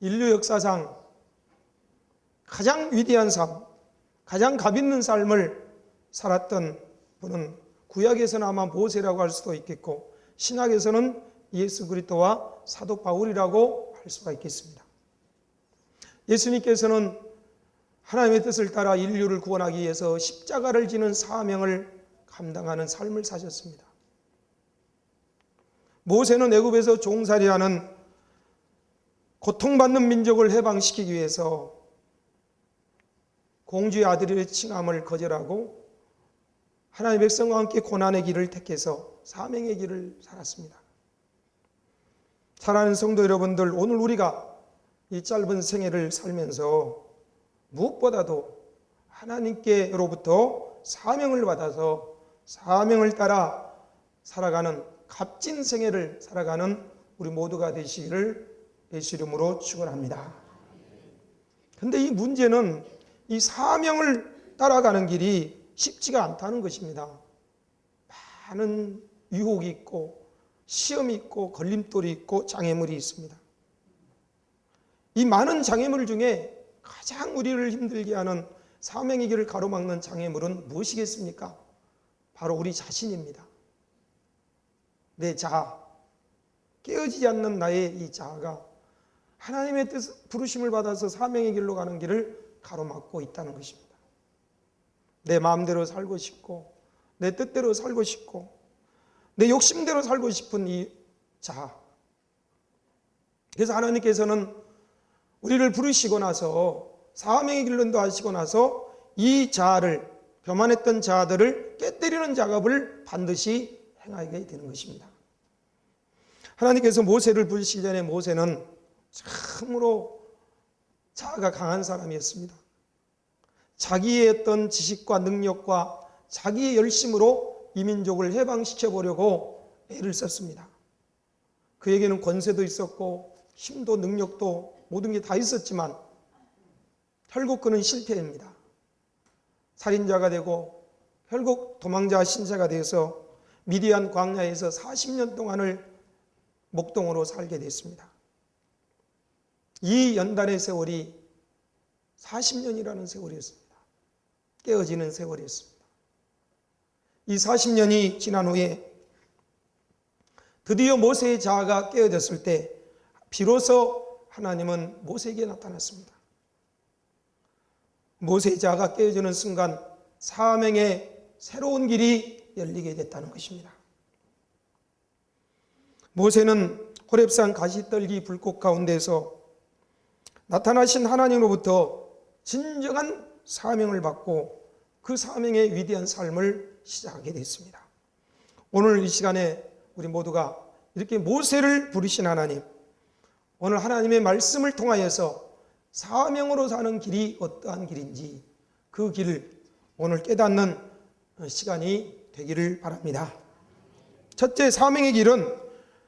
인류 역사상 가장 위대한 삶, 가장 값있는 삶을 살았던 분은 구약에서는 아마 모세라고 할 수도 있겠고 신약에서는 예수 그리스도와 사도 바울이라고 할 수가 있겠습니다. 예수님께서는 하나님의 뜻을 따라 인류를 구원하기 위해서 십자가를 지는 사명을 감당하는 삶을 사셨습니다. 모세는 애굽에서 종살이하는 고통받는 민족을 해방시키기 위해서 공주의 아들의 칭함을 거절하고 하나님의 백성과 함께 고난의 길을 택해서 사명의 길을 살았습니다. 사랑하는 성도 여러분들, 오늘 우리가 이 짧은 생애를 살면서 무엇보다도 하나님께로부터 사명을 받아서 사명을 따라 살아가는 값진 생애를 살아가는 우리 모두가 되시기를 예수 이름으로 축원합니다. 그런데 이 문제는 이 사명을 따라가는 길이 쉽지가 않다는 것입니다. 많은 유혹이 있고 시험이 있고 걸림돌이 있고 장애물이 있습니다. 이 많은 장애물 중에 가장 우리를 힘들게 하는 사명의 길을 가로막는 장애물은 무엇이겠습니까? 바로 우리 자신입니다. 내 자아, 깨어지지 않는 나의 이 자아가 하나님의 뜻, 부르심을 받아서 사명의 길로 가는 길을 가로막고 있다는 것입니다. 내 마음대로 살고 싶고 내 뜻대로 살고 싶고 내 욕심대로 살고 싶은 이 자아. 그래서 하나님께서는 우리를 부르시고 나서 사명의 길로 인도하시고 나서 이 자아를, 교만했던 자아들을 깨뜨리는 작업을 반드시 행하게 되는 것입니다. 하나님께서 모세를 부르시기 전에 모세는 참으로 자아가 강한 사람이었습니다. 자기의 어떤 지식과 능력과 자기의 열심으로 이 민족을 해방시켜 보려고 애를 썼습니다. 그에게는 권세도 있었고 힘도 능력도 모든 게 다 있었지만 결국 그는 실패입니다. 살인자가 되고 결국 도망자 신세가 되어서 미디안 광야에서 40년 동안을 목동으로 살게 됐습니다. 이 연단의 세월이 40년이라는 세월이었습니다. 깨어지는 세월이었습니다. 이 40년이 지난 후에 드디어 모세의 자아가 깨어졌을 때 비로소 하나님은 모세에게 나타났습니다. 모세의 자아가 깨어지는 순간 사명의 새로운 길이 열리게 됐다는 것입니다. 모세는 호렙산 가시떨기 불꽃 가운데서 나타나신 하나님으로부터 진정한 사명을 받고 그 사명의 위대한 삶을 시작하게 됐습니다. 오늘 이 시간에 우리 모두가 이렇게 모세를 부르신 하나님, 오늘 하나님의 말씀을 통하여서 사명으로 사는 길이 어떠한 길인지 그 길을 오늘 깨닫는 시간이 되기를 바랍니다. 첫째, 사명의 길은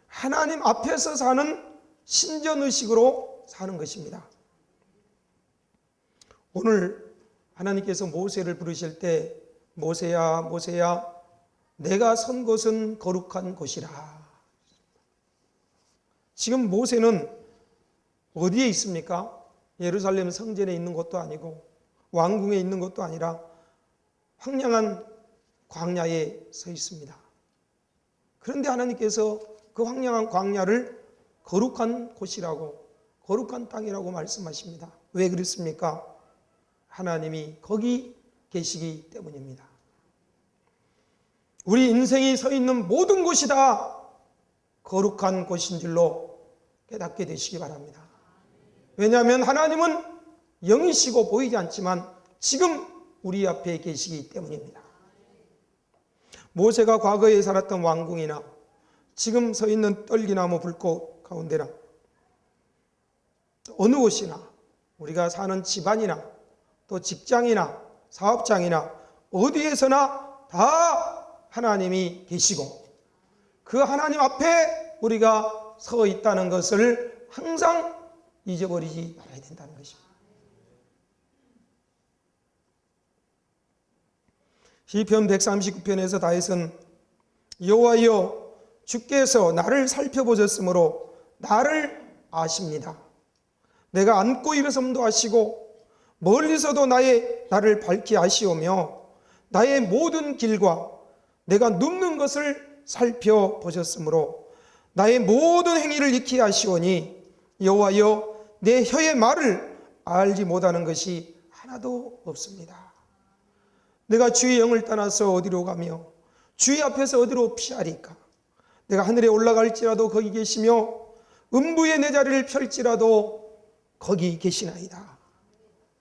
하나님 앞에서 사는 신전의식으로 사는 것입니다. 오늘 하나님께서 모세를 부르실 때 모세야 모세야 내가 선 곳은 거룩한 곳이라. 지금 모세는 어디에 있습니까? 예루살렘 성전에 있는 것도 아니고 왕궁에 있는 것도 아니라 황량한 광야에 서 있습니다. 그런데 하나님께서 그 황량한 광야를 거룩한 곳이라고, 거룩한 땅이라고 말씀하십니다. 왜 그렇습니까? 하나님이 거기 계시기 때문입니다. 우리 인생이 서 있는 모든 곳이 다 거룩한 곳인 줄로 깨닫게 되시기 바랍니다. 왜냐하면 하나님은 영이시고 보이지 않지만 지금 우리 앞에 계시기 때문입니다. 모세가 과거에 살았던 왕궁이나 지금 서 있는 떨기나무 불꽃 가운데나 어느 곳이나 우리가 사는 집안이나 또 직장이나 사업장이나 어디에서나 다 하나님이 계시고 그 하나님 앞에 우리가 서 있다는 것을 항상 잊어버리지 말아야 된다는 것입니다. 시편 139편에서 다윗은 여호와여 주께서 나를 살펴보셨으므로 나를 아십니다. 내가 앉고 일어섬도 하시고 멀리서도 나를 밝히 아시오며 나의 모든 길과 내가 눕는 것을 살펴보셨으므로 나의 모든 행위를 익히 아시오니 여호와여 내 혀의 말을 알지 못하는 것이 하나도 없습니다. 내가 주의 영을 떠나서 어디로 가며 주의 앞에서 어디로 피하리까? 내가 하늘에 올라갈지라도 거기 계시며 음부에 내 자리를 펼지라도 거기 계시나이다.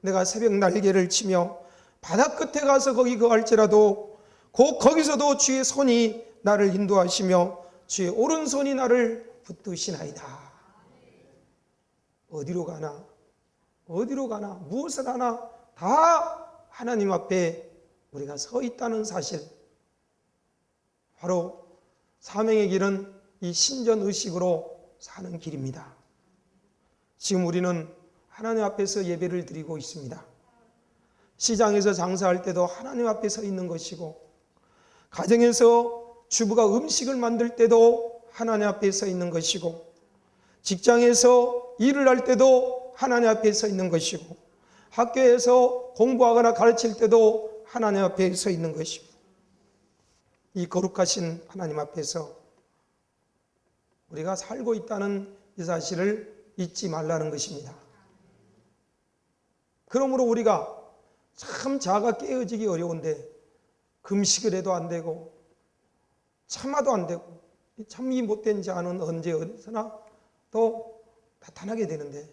내가 새벽 날개를 치며 바다 끝에 가서 거기 거할지라도 곧 거기서도 주의 손이 나를 인도하시며 주의 오른손이 나를 붙드시나이다. 어디로 가나 무엇을 하나 다 하나님 앞에 우리가 서 있다는 사실, 바로 사명의 길은 이 신전의식으로 사는 길입니다. 지금 우리는 하나님 앞에서 예배를 드리고 있습니다. 시장에서 장사할 때도 하나님 앞에 서 있는 것이고, 가정에서 주부가 음식을 만들 때도 하나님 앞에 서 있는 것이고, 직장에서 일을 할 때도 하나님 앞에 서 있는 것이고, 학교에서 공부하거나 가르칠 때도 하나님 앞에 서 있는 것이고, 이 거룩하신 하나님 앞에서 우리가 살고 있다는 이 사실을 잊지 말라는 것입니다. 그러므로 우리가 참 자가 깨어지기 어려운데 금식을 해도 안 되고 참아도 안 되고 참기 못된 자는 언제 어디서나 또 나타나게 되는데,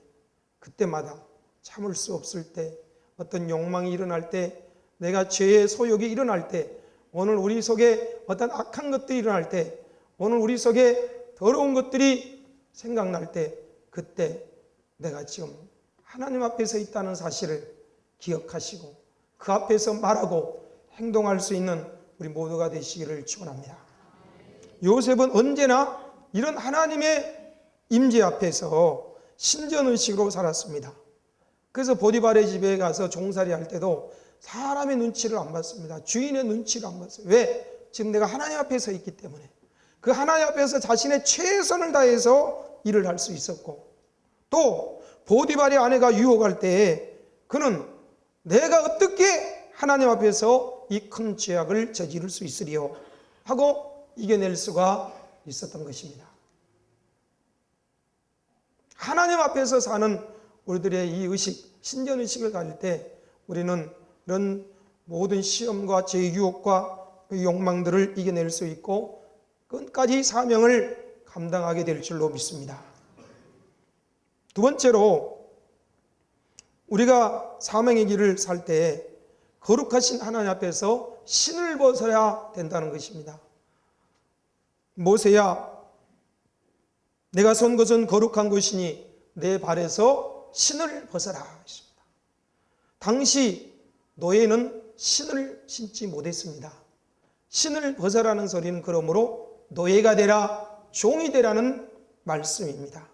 그때마다 참을 수 없을 때, 어떤 욕망이 일어날 때, 내가 죄의 소욕이 일어날 때, 오늘 우리 속에 어떤 악한 것들이 일어날 때, 오늘 우리 속에 더러운 것들이 생각날 때, 그때 내가 지금 하나님 앞에 서 있다는 사실을 기억하시고 그 앞에서 말하고 행동할 수 있는 우리 모두가 되시기를 축원합니다. 요셉은 언제나 이런 하나님의 임재 앞에서 신전의식으로 살았습니다. 그래서 보디발의 집에 가서 종살이 할 때도 사람의 눈치를 안 봤습니다. 주인의 눈치를 안 봤어요. 왜? 지금 내가 하나님 앞에 서 있기 때문에. 그 하나님 앞에서 자신의 최선을 다해서 일을 할 수 있었고, 또 보디발의 아내가 유혹할 때에 그는 내가 어떻게 하나님 앞에서 이 큰 죄악을 저지를 수 있으리요 하고 이겨낼 수가 있었던 것입니다. 하나님 앞에서 사는 우리들의 이 의식, 신전의식을 가질 때 우리는 이런 모든 시험과 죄의 유혹과 욕망들을 이겨낼 수 있고 끝까지 사명을 감당하게 될 줄로 믿습니다. 두 번째로, 우리가 사명의 길을 살 때 거룩하신 하나님 앞에서 신을 벗어야 된다는 것입니다. 모세야, 내가 선 것은 거룩한 것이니 내 발에서 신을 벗어라 했습니다. 당시 노예는 신을 신지 못했습니다. 신을 벗어라는 소리는 그러므로 노예가 되라, 종이 되라는 말씀입니다.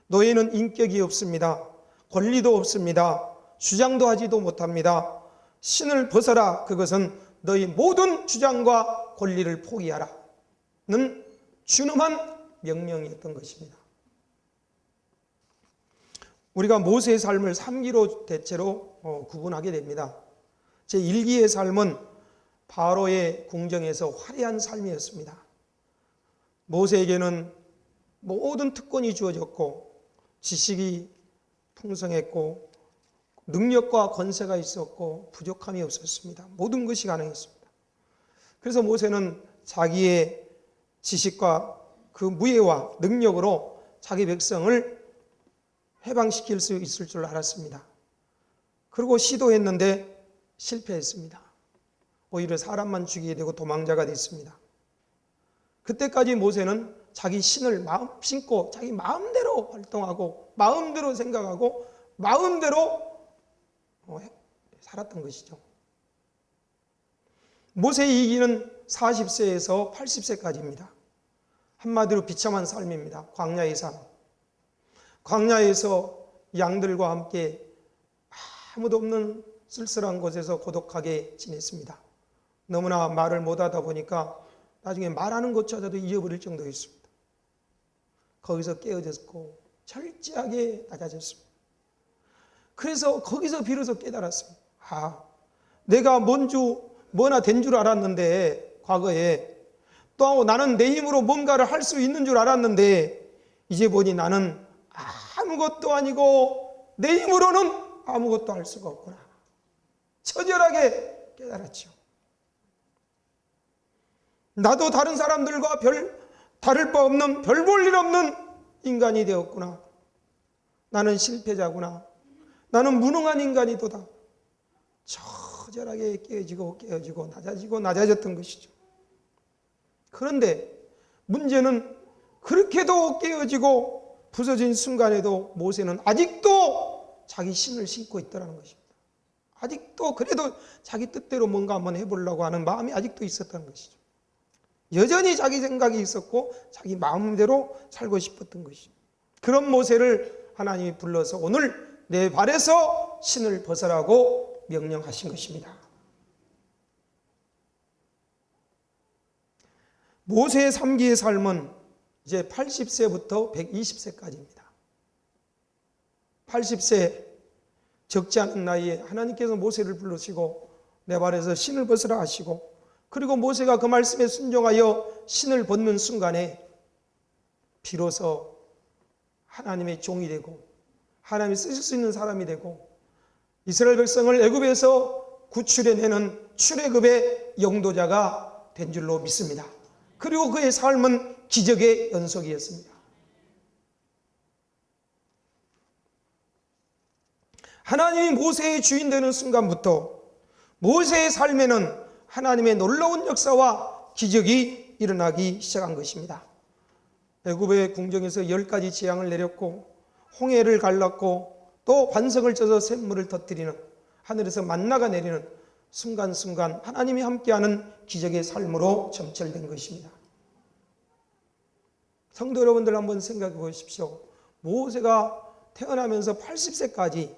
노예는 인격이 없습니다. 권리도 없습니다. 주장도 하지도 못합니다. 신을 벗어라, 그것은 너희 모든 주장과 권리를 포기하라는 준엄한 명령이었던 것입니다. 우리가 모세의 삶을 3기로 대체로 구분하게 됩니다. 제1기의 삶은 바로의 궁정에서 화려한 삶이었습니다. 모세에게는 모든 특권이 주어졌고 지식이 풍성했고 능력과 권세가 있었고 부족함이 없었습니다. 모든 것이 가능했습니다. 그래서 모세는 자기의 지식과 그 무예와 능력으로 자기 백성을 해방시킬 수 있을 줄 알았습니다. 그리고 시도했는데 실패했습니다. 오히려 사람만 죽이게 되고 도망자가 됐습니다. 그때까지 모세는 자기 신을 마음 신고 자기 마음대로 활동하고 마음대로 생각하고 마음대로 살았던 것이죠. 모세의 이기는 40세에서 80세까지입니다. 한마디로 비참한 삶입니다. 광야의 삶. 광야에서 양들과 함께 아무도 없는 쓸쓸한 곳에서 고독하게 지냈습니다. 너무나 말을 못하다 보니까 나중에 말하는 것조차도 잊어버릴 정도였습니다. 거기서 깨어졌고 철저하게 낮아졌습니다. 그래서 거기서 비로소 깨달았습니다. 내가 뭐나 된 줄 알았는데, 과거에 또 나는 내 힘으로 뭔가를 할 수 있는 줄 알았는데, 이제 보니 나는 아무것도 아니고 내 힘으로는 아무것도 할 수가 없구나. 처절하게 깨달았죠. 나도 다른 사람들과 다를 바 없는, 별 볼 일 없는 인간이 되었구나. 나는 실패자구나. 나는 무능한 인간이도다. 처절하게 깨어지고 낮아졌던 것이죠. 그런데 문제는 그렇게도 깨어지고 부서진 순간에도 모세는 아직도 자기 신을 신고 있더라는 것입니다. 아직도 그래도 자기 뜻대로 뭔가 한번 해보려고 하는 마음이 아직도 있었다는 것이죠. 여전히 자기 생각이 있었고 자기 마음대로 살고 싶었던 것이죠. 그런 모세를 하나님이 불러서 오늘 내 발에서 신을 벗으라고 명령하신 것입니다. 모세의 3기의 삶은 이제 80세부터 120세까지입니다. 80세 적지 않은 나이에 하나님께서 모세를 부르시고 내 발에서 신을 벗으라 하시고, 그리고 모세가 그 말씀에 순종하여 신을 벗는 순간에 비로소 하나님의 종이 되고 하나님이 쓰실 수 있는 사람이 되고 이스라엘 백성을 애굽에서 구출해내는 출애굽의 영도자가 된 줄로 믿습니다. 그리고 그의 삶은 기적의 연속이었습니다. 하나님이 모세의 주인 되는 순간부터 모세의 삶에는 하나님의 놀라운 역사와 기적이 일어나기 시작한 것입니다. 애굽의 궁정에서 10가지 재앙을 내렸고 홍해를 갈랐고 또 반석을 쪄서 샘물을 터뜨리는, 하늘에서 만나가 내리는 순간순간 하나님이 함께하는 기적의 삶으로 점철된 것입니다. 성도 여러분들 한번 생각해 보십시오. 모세가 태어나면서 80세까지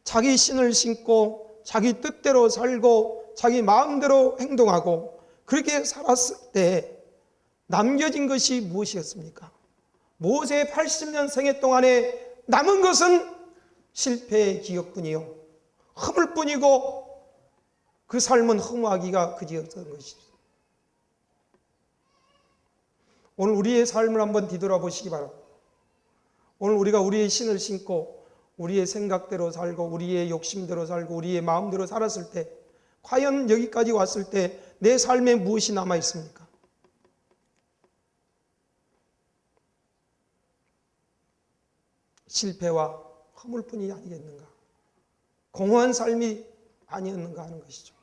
자기 신을 신고 자기 뜻대로 살고 자기 마음대로 행동하고 그렇게 살았을 때 남겨진 것이 무엇이었습니까? 모세의 80년 생애 동안에 남은 것은 실패의 기억뿐이요, 허물뿐이고 그 삶은 허무하기가 그지없던 것이죠. 오늘 우리의 삶을 한번 뒤돌아보시기 바랍니다. 오늘 우리가 우리의 신을 신고 우리의 생각대로 살고 우리의 욕심대로 살고 우리의 마음대로 살았을 때 과연 여기까지 왔을 때 내 삶에 무엇이 남아 있습니까? 실패와 허물뿐이 아니겠는가? 공허한 삶이 아니었는가 하는 것이죠.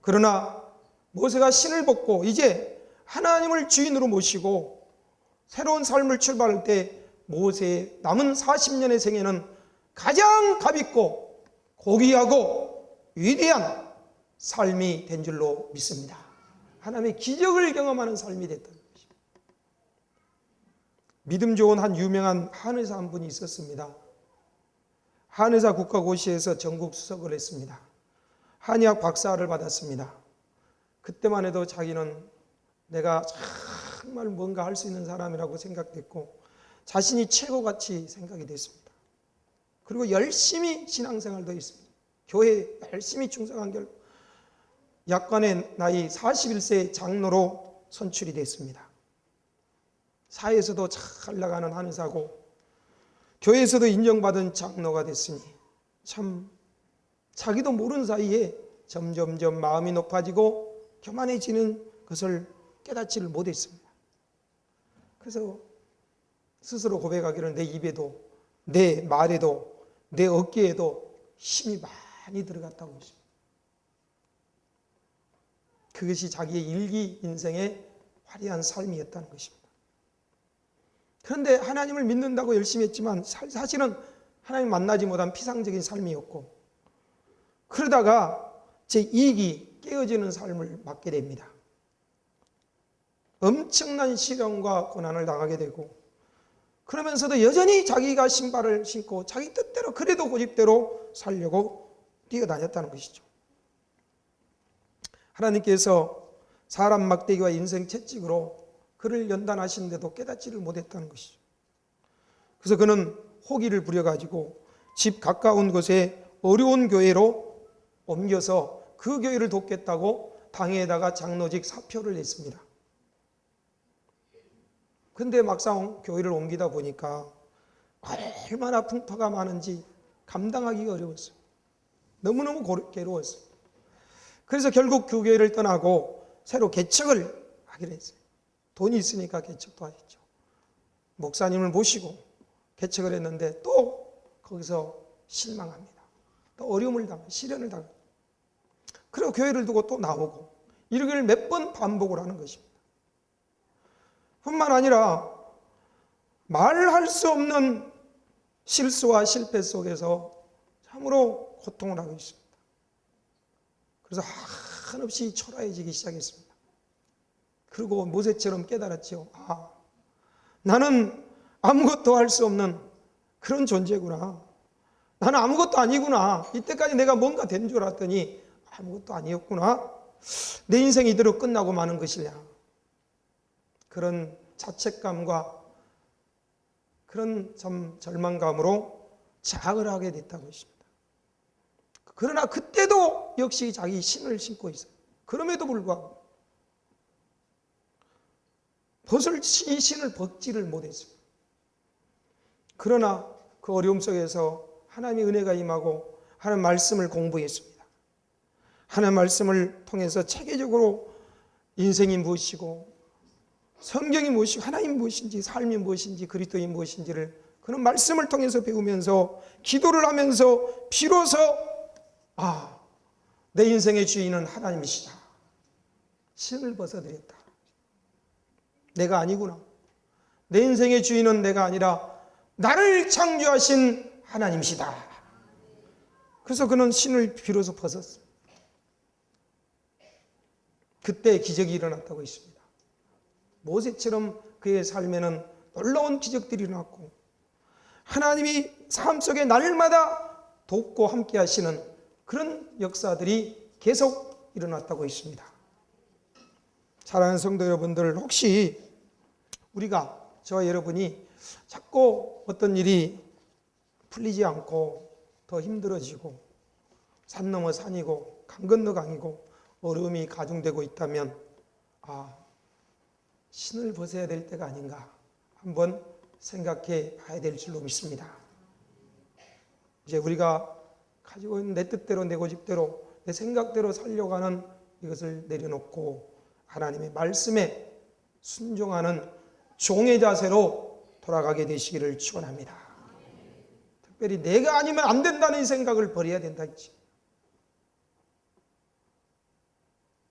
그러나 모세가 신을 벗고 이제 하나님을 주인으로 모시고 새로운 삶을 출발할 때 모세의 남은 40년의 생애는 가장 값있고 고귀하고 위대한 삶이 된 줄로 믿습니다. 하나님의 기적을 경험하는 삶이 됐다는 것입니다. 믿음 좋은 한 유명한 한의사 한 분이 있었습니다. 한의사 국가고시에서 전국 수석을 했습니다. 한의학 박사를 받았습니다. 그때만 해도 자기는 내가 정말 뭔가 할 수 있는 사람이라고 생각됐고 자신이 최고같이 생각이 됐습니다. 그리고 열심히 신앙생활도 했습니다. 교회에 열심히 충성한 결과 약관의 나이 41세 장로로 선출이 됐습니다. 사회에서도 잘 나가는 한의사고 교회에서도 인정받은 장로가 됐으니 참 자기도 모르는 사이에 점점점 마음이 높아지고 교만해지는 것을 깨닫지를 못했습니다. 그래서 스스로 고백하기를 내 입에도 내 말에도 내 어깨에도 힘이 많이 들어갔다고 했습니다. 그것이 자기의 일기 인생의 화려한 삶이었다는 것입니다. 그런데 하나님을 믿는다고 열심히 했지만 사실은 하나님 만나지 못한 피상적인 삶이었고 그러다가 제2기 깨어지는 삶을 맞게 됩니다. 엄청난 시련과 고난을 당하게 되고 그러면서도 여전히 자기가 신발을 신고 자기 뜻대로 그래도 고집대로 살려고 뛰어다녔다는 것이죠. 하나님께서 사람 막대기와 인생 채찍으로 그를 연단하시는데도 깨닫지를 못했다는 것이죠. 그래서 그는 호기를 부려가지고 집 가까운 곳에 어려운 교회로 옮겨서 그 교회를 돕겠다고 당회에다가 장로직 사표를 냈습니다. 근데 막상 교회를 옮기다 보니까 얼마나 풍파가 많은지 감당하기가 어려웠어요. 너무너무 괴로웠어요. 그래서 결국 그 교회를 떠나고 새로 개척을 하기로 했어요. 돈이 있으니까 개척도 하겠죠. 목사님을 모시고 개척을 했는데 또 거기서 실망합니다. 또 어려움을 당하고 시련을 당하고, 그리고 교회를 두고 또 나오고, 이러기를 몇 번 반복을 하는 것입니다. 뿐만 아니라 말할 수 없는 실수와 실패 속에서 참으로 고통을 하고 있습니다. 그래서 한없이 초라해지기 시작했습니다. 그리고 모세처럼 깨달았죠. 나는 아무것도 할 수 없는 그런 존재구나. 나는 아무것도 아니구나. 이때까지 내가 뭔가 된 줄 알았더니 아무것도 아니었구나. 내 인생이 이대로 끝나고 마는 것이냐. 그런 자책감과 그런 절망감으로 자학을 하게 됐다고 했습니다. 그러나 그때도 역시 자기 신을 신고 있어요. 그럼에도 불구하고 이 신을 벗지를 못했습니다. 그러나 그 어려움 속에서 하나님의 은혜가 임하고 하나님 말씀을 공부했습니다. 하나님 말씀을 통해서 체계적으로 인생이 무엇이고 성경이 무엇이고 하나님이 무엇인지 삶이 무엇인지 그리스도인이 무엇인지를 그런 말씀을 통해서 배우면서 기도를 하면서 비로소 내 인생의 주인은 하나님이시다. 신을 벗어드렸다. 내가 아니구나. 내 인생의 주인은 내가 아니라 나를 창조하신 하나님이시다. 그래서 그는 신을 비로소 벗었습니다. 그때 기적이 일어났다고 했습니다. 모세처럼 그의 삶에는 놀라운 기적들이 일어났고 하나님이 삶 속에 날마다 돕고 함께 하시는 그런 역사들이 계속 일어났다고 했습니다. 사랑하는 성도 여러분들, 혹시 우리가, 저와 여러분이 자꾸 어떤 일이 풀리지 않고 더 힘들어지고 산 넘어 산이고 강 건너 강이고 어려움이 가중되고 있다면 신을 벗어야 될 때가 아닌가 한번 생각해 봐야 될 줄로 믿습니다. 이제 우리가 가지고 있는 내 뜻대로 내 고집대로 내 생각대로 살려고 하는 이것을 내려놓고 하나님의 말씀에 순종하는 종의 자세로 돌아가게 되시기를 축원합니다. 특별히 내가 아니면 안 된다는 생각을 버려야 된다 했지.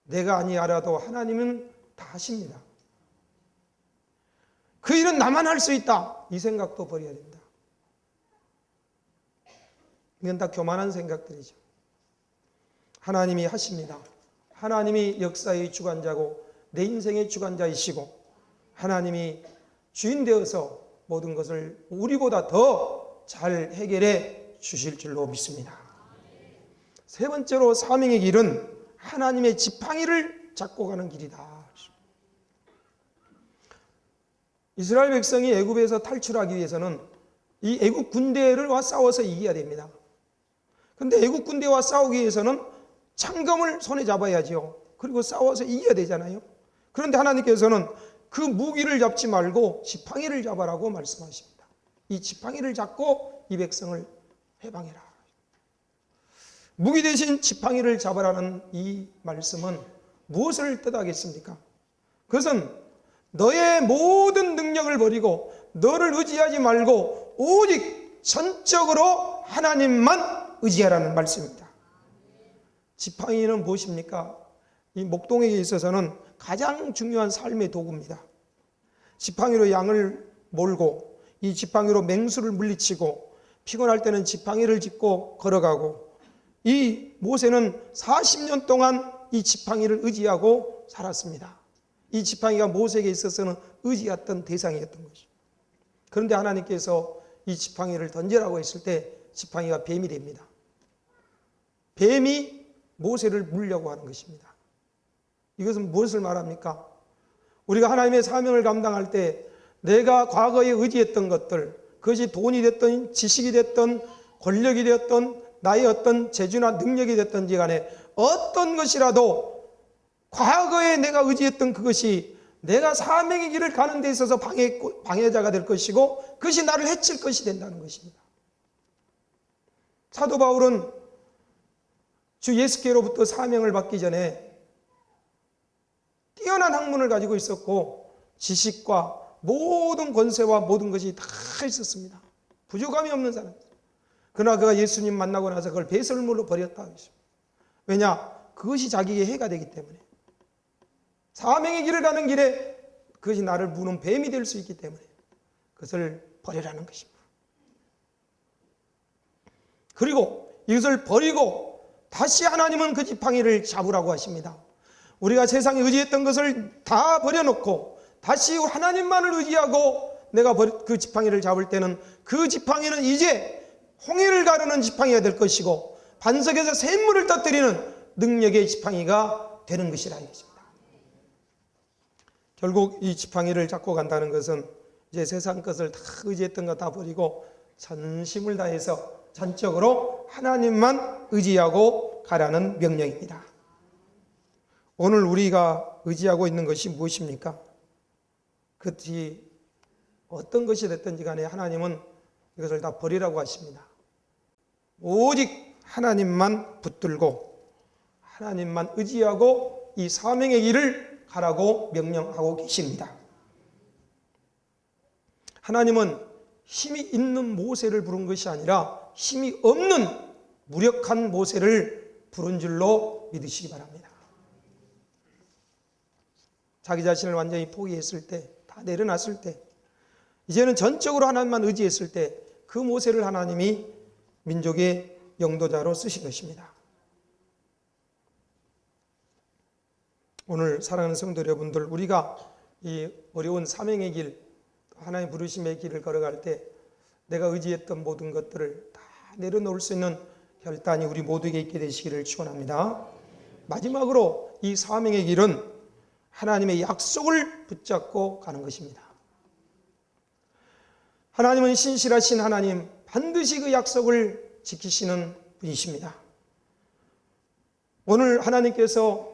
내가 아니하라도 하나님은 다 하십니다. 그 일은 나만 할 수 있다. 이 생각도 버려야 된다. 이건 다 교만한 생각들이죠. 하나님이 하십니다. 하나님이 역사의 주관자고 내 인생의 주관자이시고 하나님이 주인 되어서 모든 것을 우리보다 더 잘 해결해 주실 줄로 믿습니다. 세 번째로 사명의 길은 하나님의 지팡이를 잡고 가는 길이다. 이스라엘 백성이 애굽에서 탈출하기 위해서는 이 애굽 군대와 싸워서 이겨야 됩니다. 그런데 애굽 군대와 싸우기 위해서는 창검을 손에 잡아야죠. 그리고 싸워서 이겨야 되잖아요. 그런데 하나님께서는 그 무기를 잡지 말고 지팡이를 잡아라고 말씀하십니다. 이 지팡이를 잡고 이 백성을 해방해라. 무기 대신 지팡이를 잡아라는 이 말씀은 무엇을 뜻하겠습니까? 그것은 너의 모든 능력을 버리고 너를 의지하지 말고 오직 전적으로 하나님만 의지하라는 말씀입니다. 지팡이는 무엇입니까? 이 목동에게 있어서는 가장 중요한 삶의 도구입니다. 지팡이로 양을 몰고 이 지팡이로 맹수를 물리치고 피곤할 때는 지팡이를 짚고 걸어가고 이 모세는 40년 동안 이 지팡이를 의지하고 살았습니다. 이 지팡이가 모세에게 있어서는 의지했던 대상이었던 것이죠. 그런데 하나님께서 이 지팡이를 던지라고 했을 때 지팡이가 뱀이 됩니다. 뱀이 모세를 물려고 하는 것입니다. 이것은 무엇을 말합니까? 우리가 하나님의 사명을 감당할 때 내가 과거에 의지했던 것들, 그것이 돈이 됐든 지식이 됐든 권력이 되었던 나의 어떤 재주나 능력이 됐든지 간에 어떤 것이라도 과거에 내가 의지했던 그것이 내가 사명의 길을 가는 데 있어서 방해자가 될 것이고 그것이 나를 해칠 것이 된다는 것입니다. 사도 바울은 주 예수께로부터 사명을 받기 전에 뛰어난 학문을 가지고 있었고 지식과 모든 권세와 모든 것이 다 있었습니다. 부족함이 없는 사람. 그러나 그가 예수님 만나고 나서 그걸 배설물로 버렸다. 왜냐? 그것이 자기에게 해가 되기 때문에. 사명의 길을 가는 길에 그것이 나를 무는 뱀이 될 수 있기 때문에 그것을 버리라는 것입니다. 그리고 이것을 버리고 다시 하나님은 그 지팡이를 잡으라고 하십니다. 우리가 세상에 의지했던 것을 다 버려놓고 다시 하나님만을 의지하고 내가 그 지팡이를 잡을 때는 그 지팡이는 이제 홍해를 가르는 지팡이가 될 것이고 반석에서 샘물을 터뜨리는 능력의 지팡이가 되는 것이라 이것입니다. 결국 이 지팡이를 잡고 간다는 것은 이제 세상 것을 다 의지했던 거 다 버리고 전심을 다해서 전적으로 하나님만 의지하고 가라는 명령입니다. 오늘 우리가 의지하고 있는 것이 무엇입니까? 그것이 어떤 것이 됐든지 간에 하나님은 이것을 다 버리라고 하십니다. 오직 하나님만 붙들고 하나님만 의지하고 이 사명의 길을 가라고 명령하고 계십니다. 하나님은 힘이 있는 모세를 부른 것이 아니라 힘이 없는 무력한 모세를 부른 줄로 믿으시기 바랍니다. 자기 자신을 완전히 포기했을 때, 다 내려놨을 때, 이제는 전적으로 하나님만 의지했을 때 그 모세를 하나님이 민족의 영도자로 쓰신 것입니다. 오늘 사랑하는 성도 여러분들, 우리가 이 어려운 사명의 길, 하나님 부르심의 길을 걸어갈 때 내가 의지했던 모든 것들을 다 내려놓을 수 있는 결단이 우리 모두에게 있게 되시기를 축원합니다. 마지막으로 이 사명의 길은 하나님의 약속을 붙잡고 가는 것입니다. 하나님은 신실하신 하나님, 반드시 그 약속을 지키시는 분이십니다. 오늘 하나님께서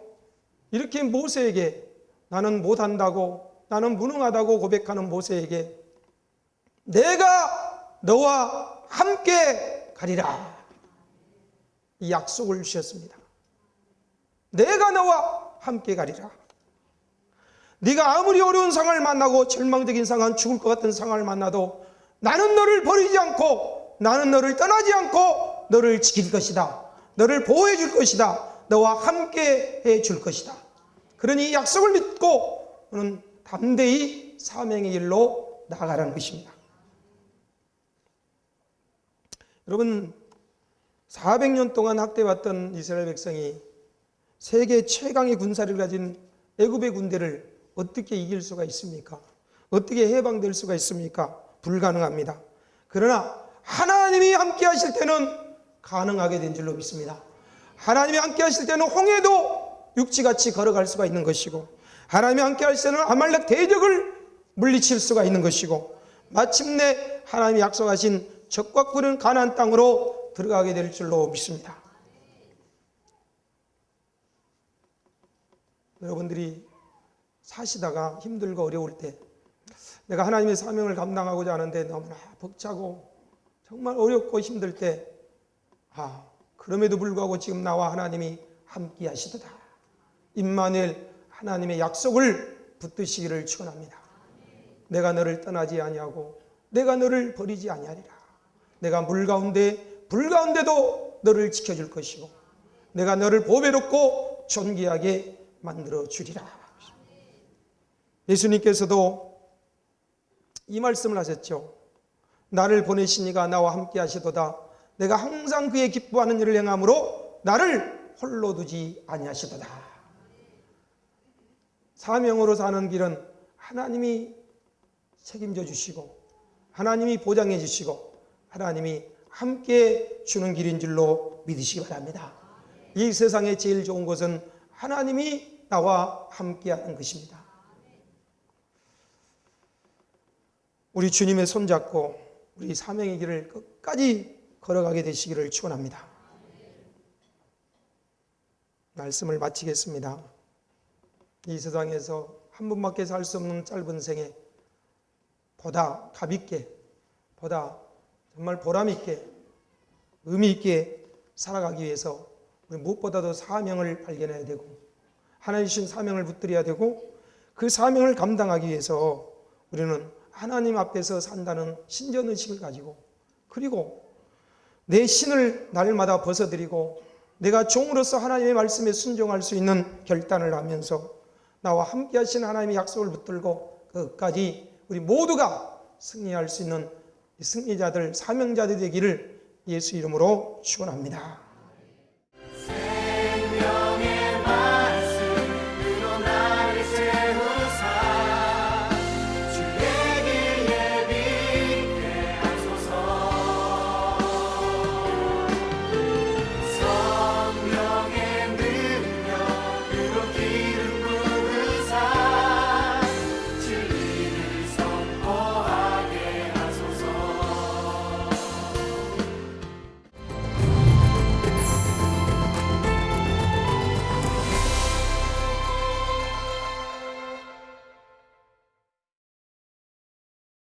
이렇게 모세에게 나는 못한다고, 나는 무능하다고 고백하는 모세에게 내가 너와 함께 가리라, 이 약속을 주셨습니다. 내가 너와 함께 가리라. 네가 아무리 어려운 상황을 만나고 절망적인 상황, 죽을 것 같은 상황을 만나도 나는 너를 버리지 않고, 나는 너를 떠나지 않고 너를 지킬 것이다. 너를 보호해 줄 것이다. 너와 함께 해 줄 것이다. 그러니 이 약속을 믿고 너는 담대히 사명의 길로 나아가라는 것입니다. 여러분, 400년 동안 학대받던 이스라엘 백성이 세계 최강의 군사를 가진 애굽의 군대를 어떻게 이길 수가 있습니까? 어떻게 해방될 수가 있습니까? 불가능합니다. 그러나 하나님이 함께 하실 때는 가능하게 된 줄로 믿습니다. 하나님이 함께 하실 때는 홍해도 육지같이 걸어갈 수가 있는 것이고, 하나님이 함께 하실 때는 아말렉 대적을 물리칠 수가 있는 것이고, 마침내 하나님이 약속하신 적과 꿀은 가나안 땅으로 들어가게 될 줄로 믿습니다. 여러분들이 사시다가 힘들고 어려울 때 내가 하나님의 사명을 감당하고자 하는데 너무나 벅차고 정말 어렵고 힘들 때, 그럼에도 불구하고 지금 나와 하나님이 함께 하시도다, 임마누엘, 하나님의 약속을 붙드시기를 축원합니다. 내가 너를 떠나지 아니하고 내가 너를 버리지 아니하리라. 내가 물 가운데 불 가운데도 너를 지켜줄 것이고 내가 너를 보배롭고 존귀하게 만들어 주리라. 예수님께서도 이 말씀을 하셨죠. 나를 보내신 이가 나와 함께 하시도다. 내가 항상 그의 기뻐하는 일을 행함으로 나를 홀로 두지 아니하시도다. 사명으로 사는 길은 하나님이 책임져 주시고 하나님이 보장해 주시고 하나님이 함께 주는 길인 줄로 믿으시기 바랍니다. 이 세상에 제일 좋은 것은 하나님이 나와 함께하는 것입니다. 우리 주님의 손잡고 우리 사명의 길을 끝까지 걸어가게 되시기를 축원합니다. 말씀을 마치겠습니다. 이 세상에서 한 번밖에 살 수 없는 짧은 생에 보다 값있게, 보다 정말 보람있게, 의미있게 살아가기 위해서 우리 무엇보다도 사명을 발견해야 되고 하나님 주신 사명을 붙들어야 되고 그 사명을 감당하기 위해서 우리는 하나님 앞에서 산다는 신전의식을 가지고 그리고 내 신을 날마다 벗어드리고 내가 종으로서 하나님의 말씀에 순종할 수 있는 결단을 하면서 나와 함께 하신 하나님의 약속을 붙들고 끝까지 우리 모두가 승리할 수 있는 승리자들, 사명자들이 되기를 예수 이름으로 축원합니다.